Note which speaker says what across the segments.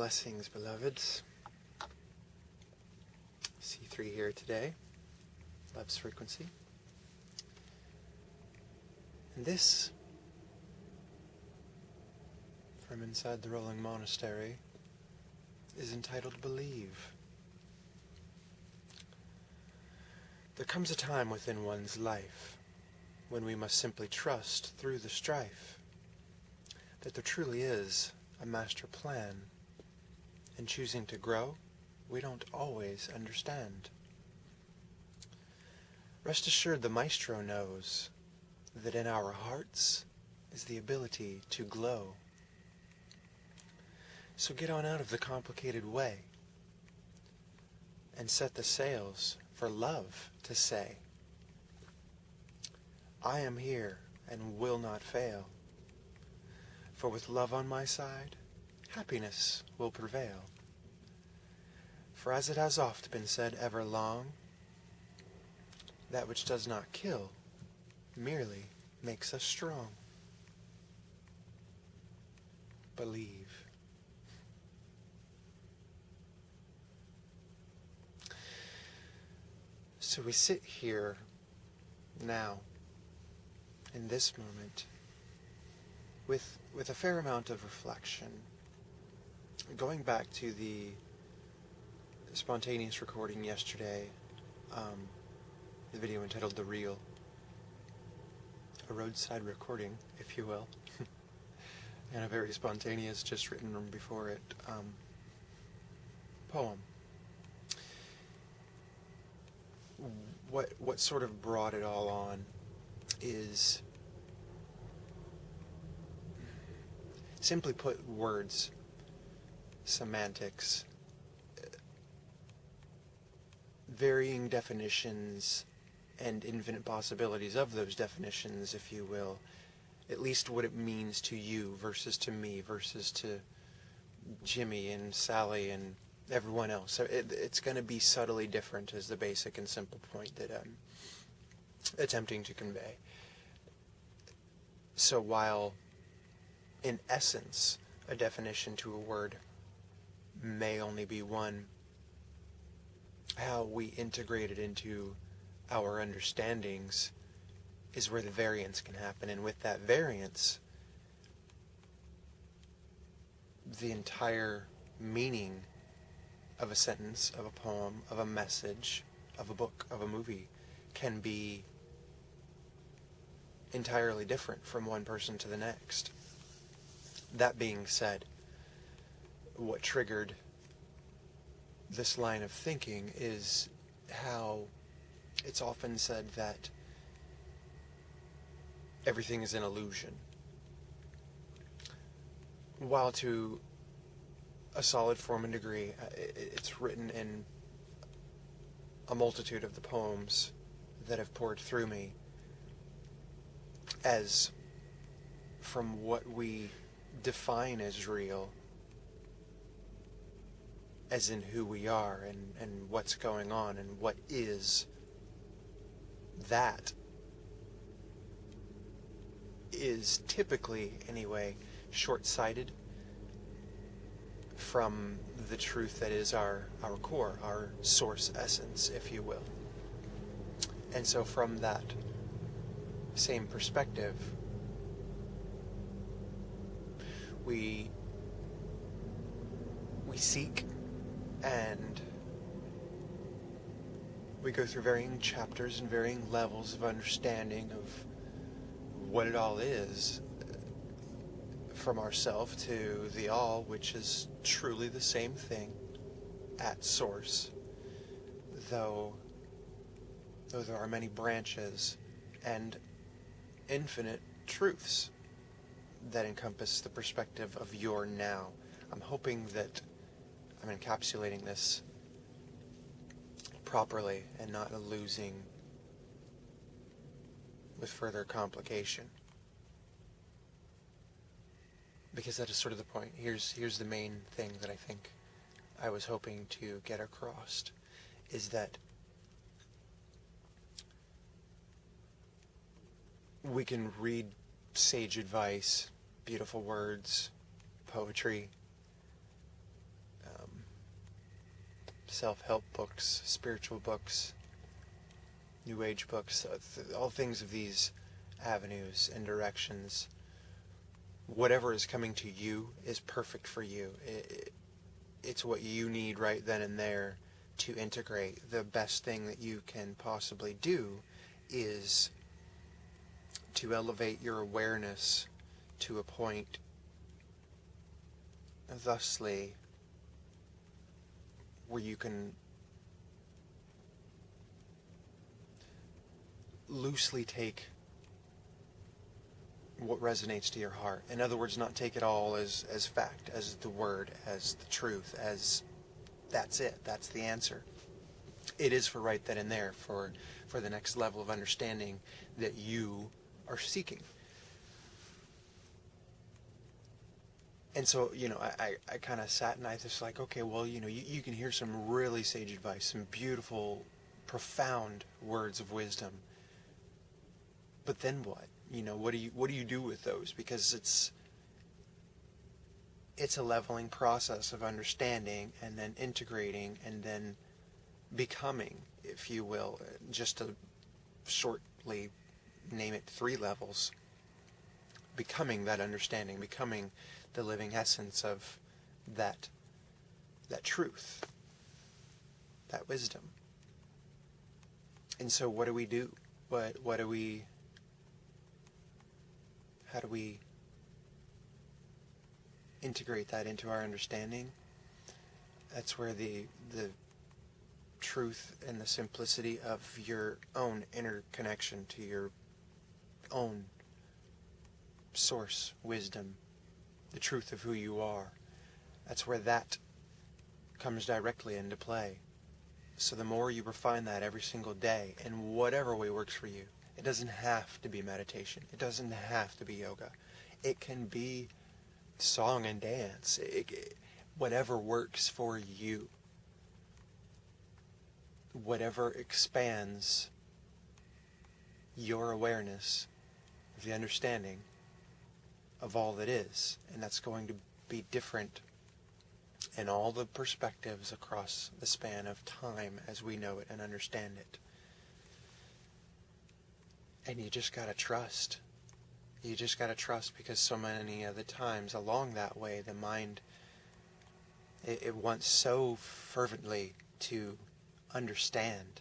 Speaker 1: Blessings, beloveds. C3 here today. Love's frequency. And this, from inside the rolling monastery, is entitled Believe. There comes a time within one's life when we must simply trust through the strife that there truly is a master plan. In choosing to grow, we don't always understand. Rest assured, the Maestro knows that in our hearts is the ability to glow. So get on out of the complicated way and set the sails for love to say, I am here and will not fail. For with love on my side, happiness will prevail. For as it has oft been said ever long, that which does not kill merely makes us strong. Believe. So we sit here now, in this moment, with a fair amount of reflection. Going back to the spontaneous recording yesterday, the video entitled The Real, a roadside recording, if you will, and a very spontaneous, just written before it, poem. What sort of brought it all on is, simply put, words, semantics, varying definitions and infinite possibilities of those definitions, if you will. At least what it means to you versus to me versus to Jimmy and Sally and everyone else. So it's going to be subtly different is the basic and simple point that I'm attempting to convey. So while in essence a definition to a word may only be one, how we integrate it into our understandings is where the variance can happen. And with that variance, the entire meaning of a sentence, of a poem, of a message, of a book, of a movie can be entirely different from one person to the next. That being said, what triggered this line of thinking is how it's often said that everything is an illusion. While to a solid form and degree, it's written in a multitude of the poems that have poured through me as from what we define as real, as in who we are and what's going on and what is, that is typically, anyway, short-sighted from the truth that is our core, our source essence, if you will. And so from that same perspective, we seek and we go through varying chapters and varying levels of understanding of what it all is, from ourself to the all, which is truly the same thing at source, though there are many branches and infinite truths that encompass the perspective of your now. I'm hoping that I'm encapsulating this properly and not losing with further complication. Because that is sort of the point. Here's the main thing that I think I was hoping to get across, is that we can read sage advice, beautiful words, poetry, self-help books, spiritual books, New Age books, all things of these avenues and directions. Whatever is coming to you is perfect for you. It's what you need right then and there to integrate. The best thing that you can possibly do is to elevate your awareness to a point, thusly, where you can loosely take what resonates to your heart. In other words, not take it all as fact, as the word, as the truth, as that's it, that's the answer. It is for right then and there, for the next level of understanding that you are seeking. And so, I kind of sat and I just like, okay, well, you can hear some really sage advice, some beautiful, profound words of wisdom. But then what? What do you do with those? Because it's a leveling process of understanding and then integrating and then becoming, if you will, just to shortly name it 3 levels. Becoming that understanding, becoming the living essence of that truth, that wisdom. And so what do we do? How do we integrate that into our understanding? That's where the truth and the simplicity of your own inner connection to your own source wisdom, the truth of who you are, that's where that comes directly into play. So the more you refine that every single day, in whatever way works for you, it doesn't have to be meditation. It doesn't have to be yoga. It can be song and dance. Whatever works for you. Whatever expands your awareness of the understanding of all that is. And that's going to be different in all the perspectives across the span of time as we know it and understand it. And you just gotta trust. You just gotta trust, because so many of the times along that way, the mind, it wants so fervently to understand.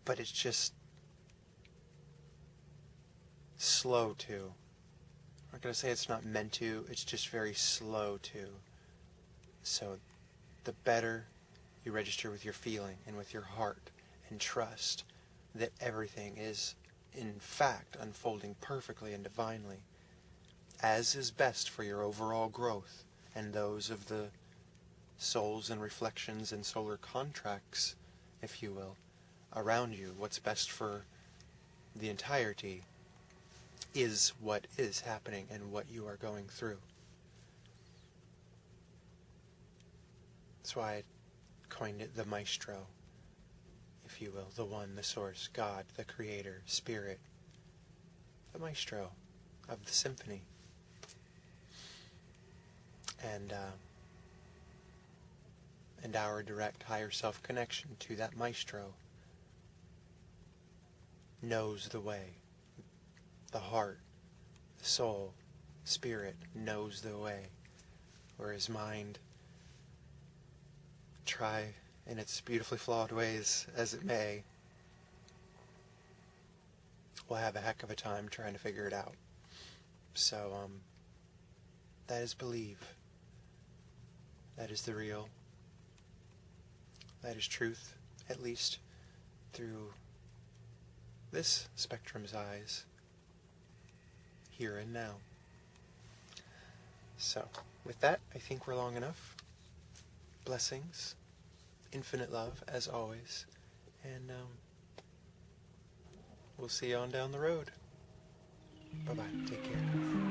Speaker 1: But it's just slow to. I'm not going to say it's not meant to, it's just very slow to. So the better you register with your feeling and with your heart and trust that everything is in fact unfolding perfectly and divinely, as is best for your overall growth and those of the souls and reflections and solar contracts, if you will, around you. What's best for the entirety is what is happening and what you are going through. That's why I coined it the Maestro, if you will, the one, the source, God, the creator, spirit, the Maestro of the symphony. And our direct higher self connection to that Maestro knows the way. The heart, the soul, spirit knows the way, whereas mind, try in its beautifully flawed ways as it may, will have a heck of a time trying to figure it out. So, that is believe. That is the real. That is truth, at least through this spectrum's eyes, here and now. So, with that, I think we're long enough. Blessings, infinite love, as always, and we'll see you on down the road. Bye-bye. Take care.